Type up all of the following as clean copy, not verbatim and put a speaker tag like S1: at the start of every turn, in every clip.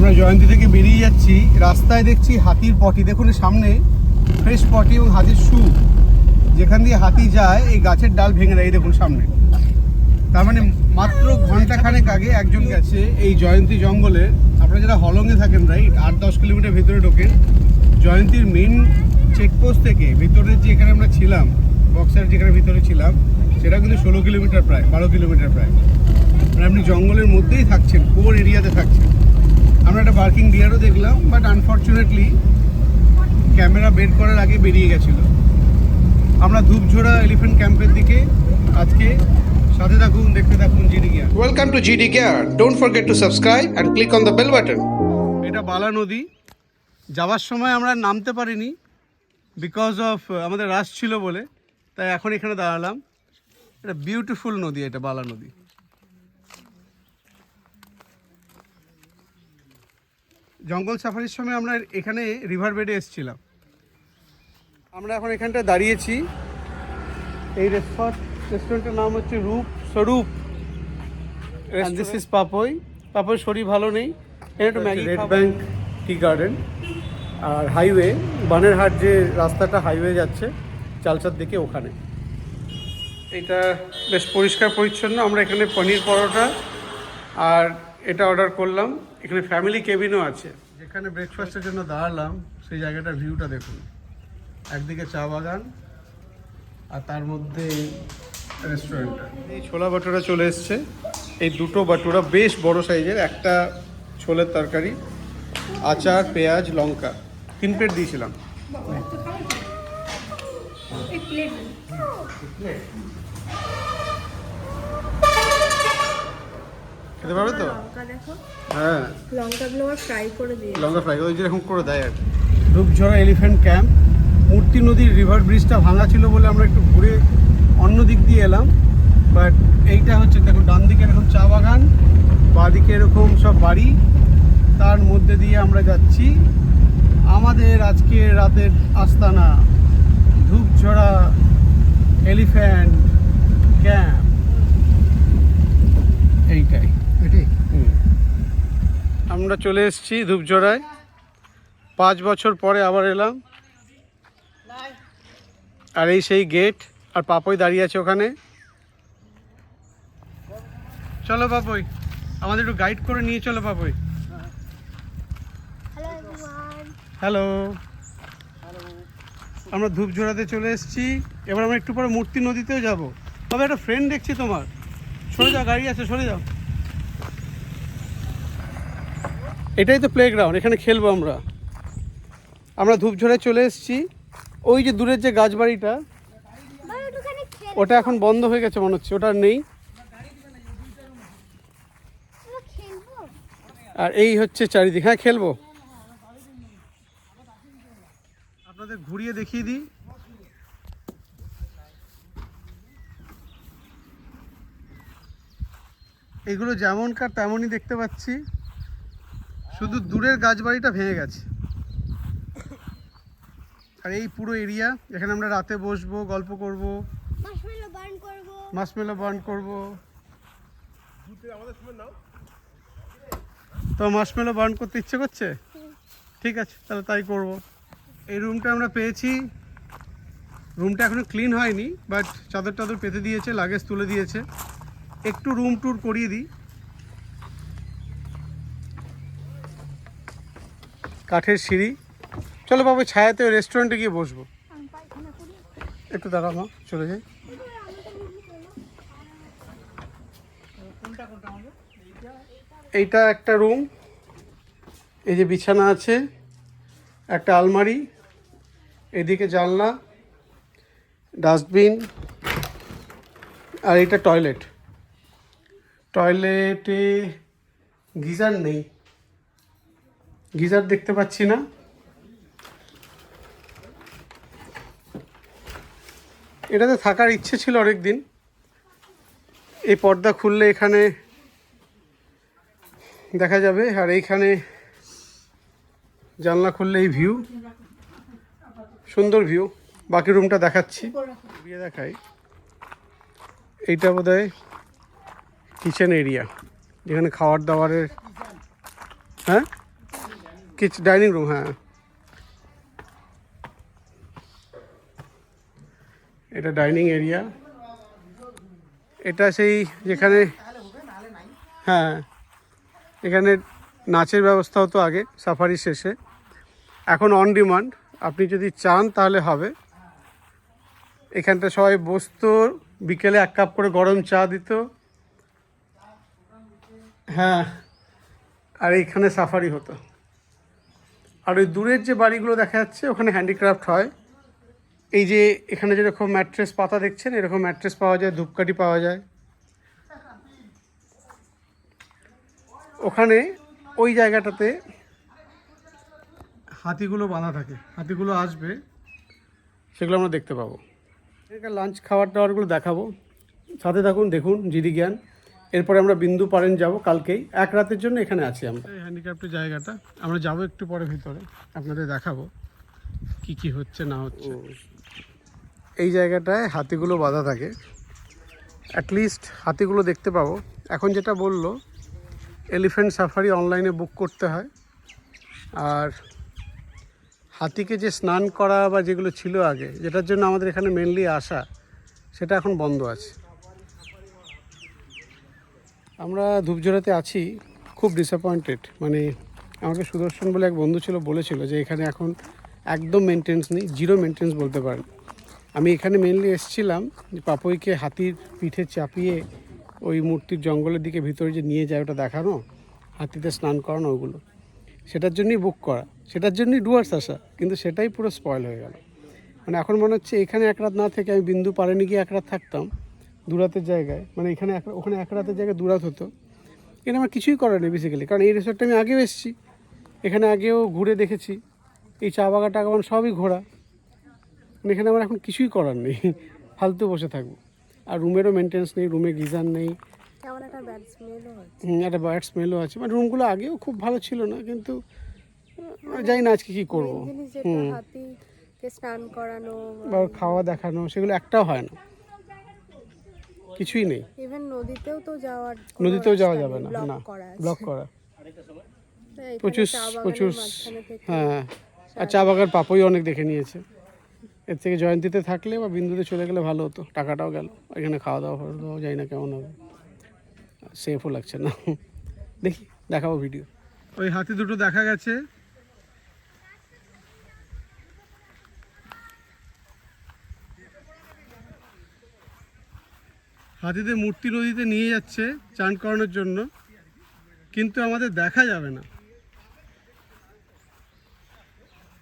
S1: আমরা জয়ন্তী থেকে বেরিয়ে যাচ্ছি, রাস্তায় দেখছি হাতির পটি। দেখুন সামনে ফ্রেশ পটি এবং হাতির শু, যেখান দিয়ে হাতি যায় এই গাছের ডাল ভেঙে দেয়। এই দেখুন সামনে। তার মানে মাত্র ঘন্টাখানেক আগে একজন গেছে এই জয়ন্তী জঙ্গলে। আপনারা যারা হলংয়ে থাকেন, রাইট, 8-10 কিলোমিটার ভেতরে ঢোকেন, জয়ন্তীর মেন চেকপোস্ট থেকে ভিতরের যে এখানে আমরা ছিলাম, বক্সার যেখানে ভিতরে ছিলাম, সেটা কিন্তু 16 কিলোমিটার, প্রায় 12 কিলোমিটার প্রায়। মানে আপনি জঙ্গলের মধ্যেই থাকছেন, কোর এরিয়াতে থাকছেন। আমরা একটা বার্কিং ডিয়ারও দেখলাম, বাট আনফর্চুনেটলি ক্যামেরা বের করার আগে বেরিয়ে গেছিলো। আমরা ধূপঝোড়া এলিফ্যান্ট ক্যাম্পের দিকে আজকে। সাথে থাকুন, দেখতে থাকুন GD Gear. Welcome to GD Gear. Don't forget to subscribe and click on the bell button. এটা বালা নদী। যাওয়ার সময় আমরা নামতে পারিনি বিকজ অফ আমাদের রাশ ছিল বলে, তাই এখন এখানে দাঁড়ালাম। এটা বিউটিফুল নদী, এটা বালা নদী। জঙ্গল সাফারির সময় আমরা এখানে রিভার বেডে এসেছিলাম। আমরা এখন এখানটা দাঁড়িয়েছি। এই রেস্টুরেন্টের নাম হচ্ছে রূপ স্বরূপ। This is পাপই। পাপই শরীর ভালো নেই, এটা Maggi. Red Bank tea garden আর হাইওয়ে, বানেরহাট যে রাস্তাটা হাইওয়ে যাচ্ছে চালসার দিকে, ওখানে। এটা বেশ পরিষ্কার পরিচ্ছন্ন। আমরা এখানে পনির পরোটা আর এটা অর্ডার করলাম। এখানে ফ্যামিলি কেবিনও আছে। যেখানে ব্রেকফাস্টের জন্য দাঁড়ালাম সেই জায়গাটার ভিউটা দেখুন। একদিকে চা বাগান আর তার মধ্যে রেস্টুরেন্টটা। এই ছোলা বাটুরা চলে এসছে। এই দুটো বাটুরা বেশ বড় সাইজের। একটা ছোলের তরকারি, আচার, পেঁয়াজ, লঙ্কা। 3 প্লেট দিয়েছিলাম। খেতে পারবে তো? হ্যাঁ,
S2: লঙ্কাগুলো ফ্রাই করে দিয়ে,
S1: লঙ্কা ফ্রাই ওই যেরকম করে দেয় আর কি। Dhupjhora elephant camp. মূর্তি নদীর রিভার ব্রিজটা ভাঙা ছিল বলে আমরা একটু ঘুরে অন্য দিক দিয়ে এলাম। বাট এইটা হচ্ছে দেখুন, ডান দিকে এরকম চা বাগান, বাঁ দিকে এরকম সব বাড়ি, তার মধ্যে দিয়ে আমরা যাচ্ছি আমাদের আজকে রাতের আস্তানা ধূপঝোড়া এলিফ্যান্ট ক্যাম্প। এইটাই আমরা চলে এসেছি ধূপঝোড়ায়। 5 বছর পরে আবার এলাম। আর এই সেই গেট, আর পাপই দাঁড়িয়ে আছে ওখানে। চলো পাপই, আমাদের একটু গাইড করে নিয়ে চলো পাপই। হ্যালো, আমরা ধূপঝোড়াতে চলে এসেছি। এবার আমরা একটু পরে মূর্তি নদীতেও যাব। তবে একটা ফ্রেন্ড দেখছি তোমার, সরে যাও, গাড়ি আছে, সরে যাও। এটাই তো প্লেগ্রাউন্ড, এখানে খেলবো আমরা। আমরা ধূপঝোড়ায় চলে এসেছি। ওই যে দূরের যে গাছবাড়িটা, ওটা এখন বন্ধ হয়ে গেছে মনে হচ্ছে, ওটা আর নেই। আর এই হচ্ছে চারিদিক। হ্যাঁ, খেলবো। আপনাদের ঘুরিয়ে দেখিয়ে দিই। এগুলো যেমনকার তেমনই দেখতে পাচ্ছি, শুধু দূরের গাছবাড়িটা ভেঙে গেছে। আর এই পুরো এরিয়া, এখানে আমরা রাতে বসবো, গল্প করব, মার্শমেলো বার্ন করব। তো মার্শমেলো বার্ন করতে ইচ্ছে করছে? ঠিক আছে, তাহলে তাই করব। এই রুমটা আমরা পেয়েছি। রুমটা এখনো ক্লিন হয়নি, বাট চাদর টাদর পেতে দিয়েছে, লাগেজ তুলে দিয়েছে। একটু রুম ট্যুর করিয়ে দিই। কাঠের সিঁড়ি। চলো বাবু, ছায়াতে রেস্টুরেন্টে গিয়ে বসবো। একটু দাঁড়া মা, চলে যাই। এইটা একটা রুম। এই যে বিছানা আছে, একটা আলমারি, এদিকে জানলা, ডাস্টবিন, আর এইটা টয়লেট। টয়লেটে গিজার নেই, গিজার দেখতে পাচ্ছি না। এটাতে থাকার ইচ্ছে ছিল অনেক দিন। এই পর্দা খুললে এখানে দেখা যাবে, আর এইখানে জানলা খুললে এই ভিউ, সুন্দর ভিউ। বাকি রুমটা দেখাচ্ছি, দিয়ে দেখাই। এইটা বোধহয় কিচেন এরিয়া, যেখানে খাবার দাবারের। হ্যাঁ, ডাইনিং রুম, হ্যাঁ এটা ডাইনিং এরিয়া। এটা সেই যেখানে, হ্যাঁ এখানে নাচের ব্যবস্থা হতো আগে সাফারি শেষে, এখন অন ডিমান্ড, আপনি যদি চান তাহলে হবে। এখানটা সবাই বসতো, বিকেলে 1 কাপ করে গরম চা দিত, হ্যাঁ আর এইখানে সাফারি হতো। আর ওই দূরের যে বাড়িগুলো দেখা যাচ্ছে ওখানে হ্যান্ডিক্রাফট হয়। এই যে এখানে যেরকম ম্যাট্রেস পাতা দেখছেন, এরকম ম্যাট্রেস পাওয়া যায়, ধূপকাঠি পাওয়া যায়। ওখানে ওই জায়গাটাতে হাতিগুলো বাঁধা থাকে, হাতিগুলো আসবে, সেগুলো আমরা দেখতে পাবো। এখানে লাঞ্চ খাবার টাওয়ারগুলো দেখাবো, সাথে থাকুন, দেখুন জিডি জ্ঞান। এরপরে আমরা বিন্দু পারেন যাব কালকেই, 1 রাতের জন্য এখানে আছি আমরা। এই হ্যান্ডিক্রাফটের জায়গাটা আমরা যাবো একটু পরে ভিতরে, আপনাদের দেখাবো কি কি হচ্ছে না হচ্ছে। এই জায়গাটায় হাতিগুলো বাঁধা থাকে, অ্যাটলিস্ট হাতিগুলো দেখতে পাবো। এখন যেটা বললো, এলিফ্যান্ট সাফারি অনলাইনে বুক করতে হয়, আর হাতিকে যে স্নান করা বা যেগুলো ছিল আগে, যেটার জন্য আমাদের এখানে মেনলি আসা, সেটা এখন বন্ধ আছে। আমরা ধূপঝোড়াতে আছি, খুব ডিসঅ্যাপয়েন্টেড। মানে আমাকে সুদর্শন বলে এক বন্ধু ছিল, বলেছিল যে এখানে এখন একদম মেনটেন্স নেই, জিরো মেনটেন্স বলতে পারেন। আমি এখানে মেনলি এসেছিলাম যে পাপইকে হাতির পিঠে চাপিয়ে ওই মূর্তির জঙ্গলের দিকে ভিতরে যে নিয়ে যায়, ওটা দেখানো, হাতিতে স্নান করানো, ওগুলো সেটার জন্যই বুক করা, সেটার জন্যই ডুয়ার্স আসা, কিন্তু সেটাই পুরো স্পয়েল হয়ে গেল। মানে এখন মনে হচ্ছে এখানে 1 রাত না থেকে আমি বিন্দু পারেনি গিয়ে 1 রাত থাকতাম 2 রাতের জায়গায়। মানে এখানে ওখানে 1 রাতের জায়গায় 2 রাত হতো। এখানে আমার কিছুই করার নেই বেসিক্যালি, কারণ এই রিসোর্টটা আমি আগেও এসেছি, এখানে আগেও ঘুরে দেখেছি, এই চা বাগান টাগান সবই ঘোরা। মানে এখানে আমার এখন কিছুই করার নেই, ফালতু বসে থাকবো। আর রুমেরও মেনটেন্স নেই, রুমে গিজার নেই,
S2: একটা ব্যাড স্মেলও হচ্ছে।
S1: একটা ব্যাড স্মেলও আছে। মানে রুমগুলো আগেও খুব ভালো ছিল না, কিন্তু জানি না আজকে কী করবো।
S2: মেন জিনিস যেটা হাতিকে স্নান করানো
S1: বা খাওয়া দেখানো, সেগুলো একটাও হয় না, কিছুই নেই।
S2: ইভেন নদীতেও তো যাওয়ার
S1: নদীতেও যাওয়া যাবে না, না ব্লক করা, প্রচুর প্রচুর। হ্যাঁ, আর চা বাগান পাপই অনেক দেখে নিয়েছে। এর থেকে জয়ন্তীতে থাকলে বা বিন্দুতে চলে গেলে ভালো হতো, টাকাটাও গেল, এখানে খাওয়া দাওয়া ফাওয়া দাওয়া যাই না কেমন হবে, সেফও লাগছে না। দেখি, দেখাবো ভিডিও। ওই হাতি দুটো দেখা গেছে, হাতিদের মূর্তি নদীতে নিয়ে যাচ্ছে চান করানোর জন্য, কিন্তু আমাদের দেখা যাবে না,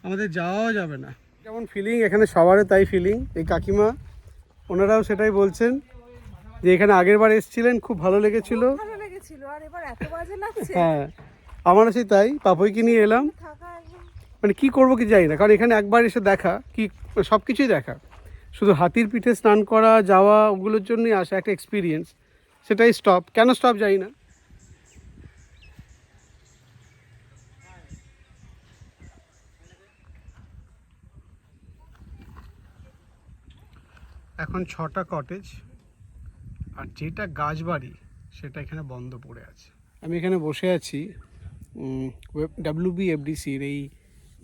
S1: আমাদের যাওয়াও যাবে না। যেমন ফিলিং এখানে সবারই তাই ফিলিং। এই কাকিমা ওনারাও সেটাই বলছেন যে এখানে আগের বার এসেছিলেন, খুব ভালো লেগেছিল।
S2: ভালো লেগেছিল, আর এবার এত বাজে লাগছে।
S1: হ্যাঁ, আমারও সেই তাই, পাপইকে নিয়ে এলাম। মানে কি করব কি জানি না, কারণ এখানে একবার এসে দেখা কি সব কিছুই দেখা, শুধু হাতির পিঠে স্নান করা যাওয়া ওগুলোর জন্যই আসা, একটা এক্সপিরিয়েন্স, সেটাই স্টপ। কেন স্টপ জানি না। এখন 6টা কটেজ, আর যেটা গাছবাড়ি সেটা এখানে বন্ধ পড়ে আছে। আমি এখানে বসে আছি WBFDCর এই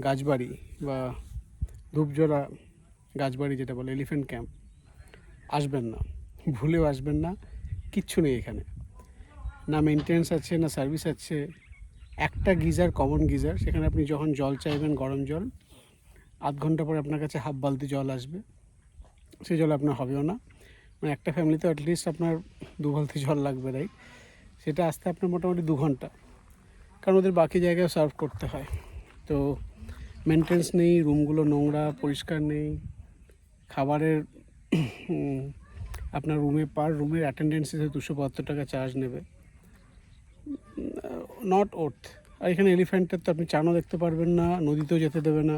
S1: গাছবাড়ি বা ধূপঝোড়া গাছবাড়ি, যেটা বলে এলিফ্যান্ট ক্যাম্প। আসবেন না, ভুলেও আসবেন না, কিচ্ছু নেই এখানে, না মেনটেন্স আছে না সার্ভিস আছে। একটা গিজার, কমন গিজার, সেখানে আপনি যখন জল চাইবেন গরম জল, 8 ঘন্টা পরে আপনার কাছে হাফ বালতি জল আসবে, সেই জল আপনার হবেও না। মানে একটা ফ্যামিলিতে অ্যাটলিস্ট আপনার 2 বালতি জল লাগবে, রাইট? সেটা আসতে আপনার মোটামুটি 2 ঘন্টা, কারণ ওদের বাকি জায়গায় সার্ভ করতে হয়। তো মেনটেন্স নেই, রুমগুলো নোংরা, পরিষ্কার নেই, খাবারের আপনার রুমে পার রুমের অ্যাটেন্ডেন্স হিসেবে 275 টাকা চার্জ নেবে, নট ওর্থ। আর এখানে এলিফ্যান্টের তো আপনি চানও দেখতে পারবেন না, নদীতেও যেতে দেবে না,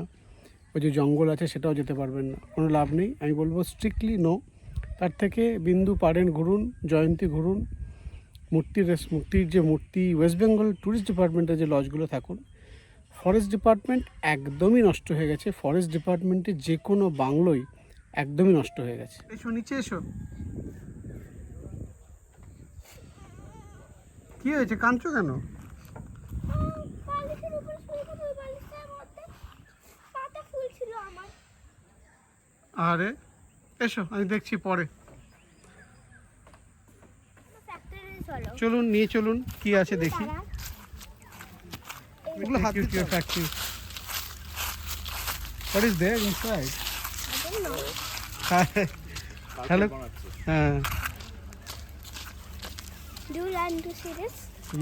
S1: ওই যে জঙ্গল আছে সেটাও যেতে পারবেন না, কোনো লাভ নেই। আমি বলবো স্ট্রিক্টলি নো। তার থেকে বিন্দু পারেন ঘুরুন, জয়ন্তী ঘুরুন, মূর্তির যে মূর্তি, ওয়েস্ট বেঙ্গল ট্যুরিস্ট ডিপার্টমেন্টের যে লজগুলো থাকুন। ফরেস্ট ডিপার্টমেন্ট একদমই নষ্ট হয়ে গেছে, ফরেস্ট ডিপার্টমেন্টের যে কোনো বাংলোই একদমই নষ্ট হয়ে গেছে। এসো নিচে এসো। কি হয়েছে, কাঁদছো কেন? আরে এসো, আমি দেখছি পরে। চলুন নিয়ে চলুন, কি আছে দেখি। এগুলো হাত দিয়ে factory. What is there inside? Hello.
S3: Do you want to see this?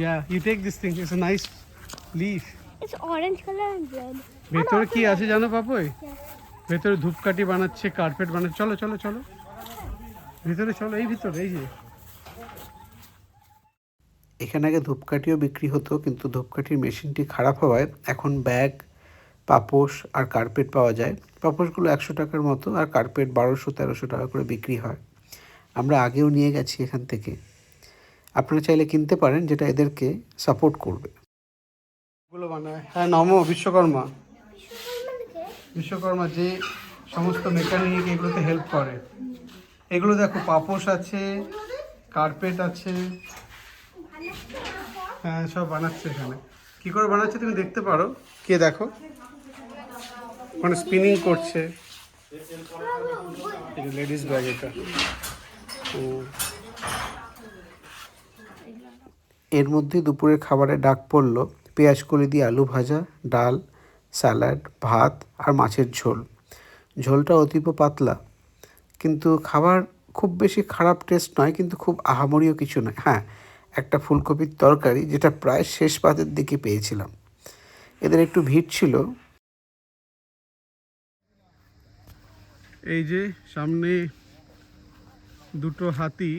S1: Yeah, you take this thing. It's a nice leaf.
S3: It's orange color and red.
S1: ভেতরে কি আছে জানো পাপই? ভেতরে ধূপকাঠি বানাচ্ছে, কার্পেট বানাচ্ছে। চলো চলো চলো ভিতরে চলো, এই ভিতরে, এই যে। এখানে আগে ধূপকাঠিও বিক্রি হতো, কিন্তু ধূপকাঠির মেশিনটি খারাপ হওয়ায় এখন ব্যাগ, পাপোশ আর কার্পেট পাওয়া যায়। পাপোশগুলো 100 টাকার মতো, আর কার্পেট 1200-1300 টাকা করে বিক্রি হয়। আমরা আগেও নিয়ে গেছি এখান থেকে। আপনারা চাইলে কিনতে পারেন, যেটা এদেরকে সাপোর্ট করবে। এগুলো বানায়, হ্যাঁ, নমো বিশ্বকর্মা। বিশ্বকর্মা যে সমস্ত মেকানিক এগুলোতে হেল্প করে। এগুলো দেখো, পাপোশ আছে, কার্পেট আছে, হ্যাঁ সব বানাচ্ছে এখানে। কি করে বানাচ্ছে তুমি দেখতে পারো, কে দেখো মানে স্পিনিং করছে। লেডিস ব্যাগ এটা। এর মধ্যে দুপুরের খাবারে ডাক পড়লো পেঁয়াজ কলি দিয়ে আলু ভাজা, ডাল, স্যালাড, ভাত আর মাছের ঝোল। ঝোলটা অতীব পাতলা, কিন্তু খাবার খুব বেশি খারাপ টেস্ট নয়, কিন্তু খুব আহামরিও কিছু নয়। হ্যাঁ, একটা ফুলকপির তরকারি, যেটা প্রায় শেষ পাতের দিকে পেয়েছিলাম। এদের একটু ভিড় ছিল। এই যে সামনে দুটো হাতি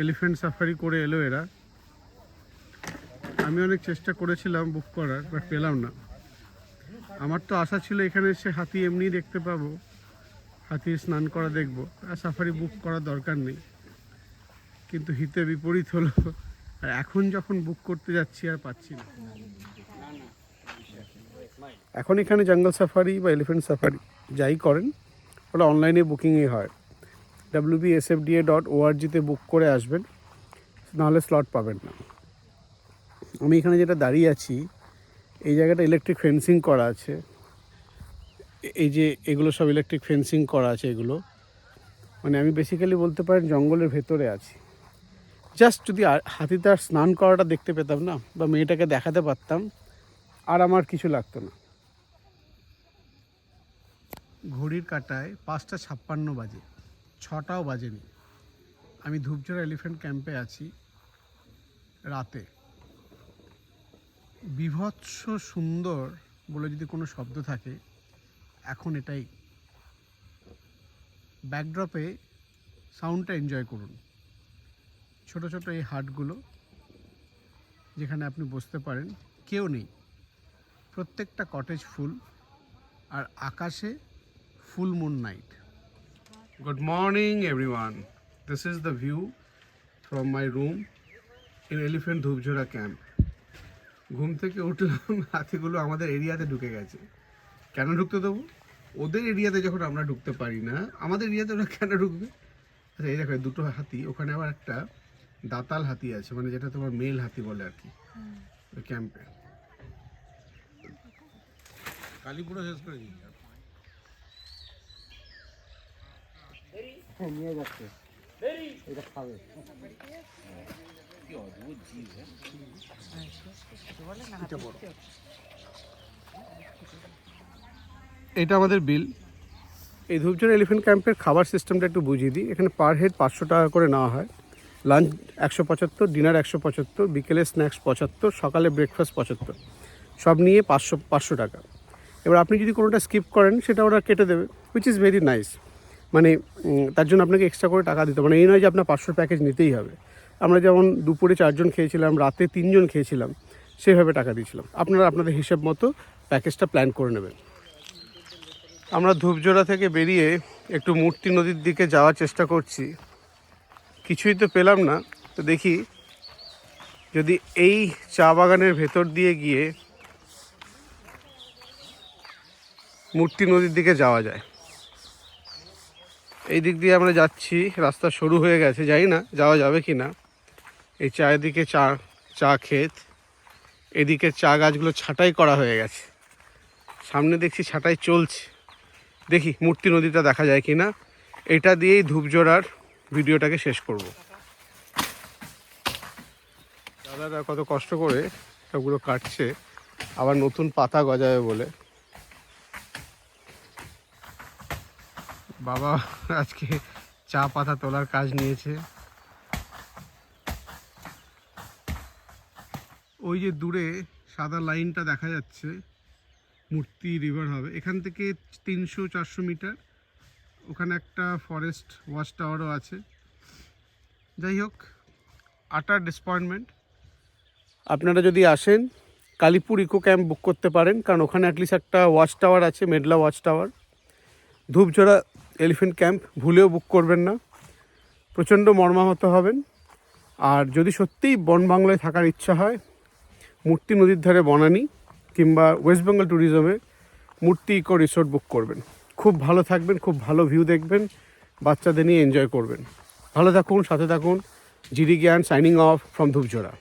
S1: এলিফ্যান্ট সাফারি করে এলো এরা। আমি অনেক চেষ্টা করেছিলাম বুক করার, বাট পেলাম না। আমার তো আশা ছিল এখানে এসে হাতি এমনি দেখতে পাবো, হাতির স্নান করা দেখবো, আর সাফারি বুক করার দরকার নেই। কিন্তু হিতে বিপরীত হলো, আর এখন যখন বুক করতে যাচ্ছি আর পাচ্ছি না। এখন এখানে জঙ্গল সাফারি বা এলিফ্যান্ট সাফারি যাই করেন, ওটা অনলাইনে বুকিংই হয়। wbsfda.org-তে বুক করে আসবেন, নাহলে স্লট পাবেন না। আমি এখানে যেটা দাঁড়িয়ে আছি, এই জায়গাটা ইলেকট্রিক ফেন্সিং করা আছে। এই যে এগুলো সব ইলেকট্রিক ফেন্সিং করা আছে। এগুলো মানে আমি বেসিক্যালি বলতে পারেন জঙ্গলের ভেতরে আছি। জাস্ট যদি হাতি তার স্নান করাটা দেখতে পেতাম না, বা মেয়েটাকে দেখাতে পারতাম, আর আমার কিছু লাগতো না। ঘড়ির কাঁটায় 5:56 বাজে, 6টাও বাজেনি। আমি ধূপঝড়া এলিফ্যান্ট ক্যাম্পে আছি রাতে। বিভৎস সুন্দর বলে যদি কোনো শব্দ থাকে, এখন এটাই। ব্যাকড্রপে সাউন্ডটা এনজয় করুন। ছোট ছোট এই হাটগুলো, যেখানে আপনি বসতে পারেন, কেউ নেই, প্রত্যেকটা কটেজ ফুল, আর আকাশে full moon night. Good morning everyone, this is the view from my room in elephant Dhupjhora camp. ঘুম থেকে উঠলাম, হাতিগুলো আমাদের এরিয়াতে ঢুকে গেছে। কেন ঢুকতে দেবো? ওদের এরিয়াতে যখন আমরা ঢুকতে পারি না, আমাদের এরিয়াতে ওরা কেন ঢুকবে? আচ্ছা, এই দেখো দুটো হাতি, ওখানে আবার একটা দাতাল হাতি আছে, মানে যেটা তোমার মেল হাতি বলে আর কি ওই ক্যাম্পে। কালীপুরা শেষ করে নিয়ে যাচ্ছে, এটা খাবে। এটা আমাদের বিল। এই ধূপঝড়া এলিফ্যান্ট ক্যাম্পের খাবার সিস্টেমটা একটু বুঝিয়ে দিই। এখানে পার হেড 500 টাকা করে নেওয়া হয়। লাঞ্চ 175, ডিনার 175, বিকেলে স্ন্যাক্স 75, সকালে ব্রেকফাস্ট 75, সব নিয়ে 500 টাকা। এবার আপনি যদি কোনোটা স্কিপ করেন, সেটা ওরা কেটে দেবে, হুইচ ইজ ভেরি নাইস। মানে তার জন্য আপনাকে এক্সট্রা করে টাকা দিতে, মানে এই নয় যে আপনার 500 প্যাকেজ নিতেই হবে। আমরা যেমন দুপুরে 4 জন খেয়েছিলাম, রাতে 3 জন খেয়েছিলাম, সেভাবে টাকা দিয়েছিলাম। আপনারা আপনাদের হিসাব মতো প্যাকেজটা প্ল্যান করে নেবেন। আমরা ধূপঝড়া থেকে বেরিয়ে একটু মূর্তি নদীর দিকে যাওয়ার চেষ্টা করছি। কিছুই তো পেলাম না, তো দেখি যদি এই চা বাগানের ভেতর দিয়ে গিয়ে মূর্তি নদীর দিকে যাওয়া যায়। এই দিক দিয়ে আমরা যাচ্ছি, রাস্তা সরু হয়ে গেছে, জানি না যাওয়া যাবে কি না। এই চারিদিকে চা ক্ষেত, এদিকে চা গাছগুলো ছাঁটাই করা হয়ে গেছে, সামনে দেখছি ছাঁটাই চলছে। দেখি মূর্তি নদীটা দেখা যায় কি না। এটা দিয়েই ধূপজোড়ার ভিডিওটাকে শেষ করব। দাদারা কত কষ্ট করে সবগুলো কাটছে, আবার নতুন পাতা গজাবে বলে। বাবা আজকে চা পাতা তোলার কাজ নিয়েছে। ওই যে দূরে সাদা লাইনটা দেখা যাচ্ছে, মূর্তি রিভার হবে। এখান থেকে 300-400 মিটার, ওখানে একটা ফরেস্ট ওয়াচ টাওয়ারও আছে। যাই হোক, আটার ডিসঅ্যাপয়েন্টমেন্ট। আপনারা যদি আসেন কালীপুর ইকো ক্যাম্প বুক করতে পারেন, কারণ ওখানে অ্যাটলিস্ট একটা ওয়াচ টাওয়ার আছে, Medla watch tower. Dhupjhora elephant camp ভুলেও বুক করবেন না, প্রচণ্ড মর্মাহত হবেন। আর যদি সত্যিই বন বাংলায় থাকার ইচ্ছা হয়, মূর্তি নদীর ধারে বনানী কিংবা ওয়েস্ট বেঙ্গল ট্যুরিজমে মূর্তি ইকো রিসোর্ট বুক করবেন। খুব ভালো থাকবেন, খুব ভালো ভিউ দেখবেন, বাচ্চাদের নিয়ে এনজয় করবেন। ভালো থাকুন, সাথে থাকুন। জিডি জ্ঞান সাইনিং অফ ফ্রম ধূপজোড়া।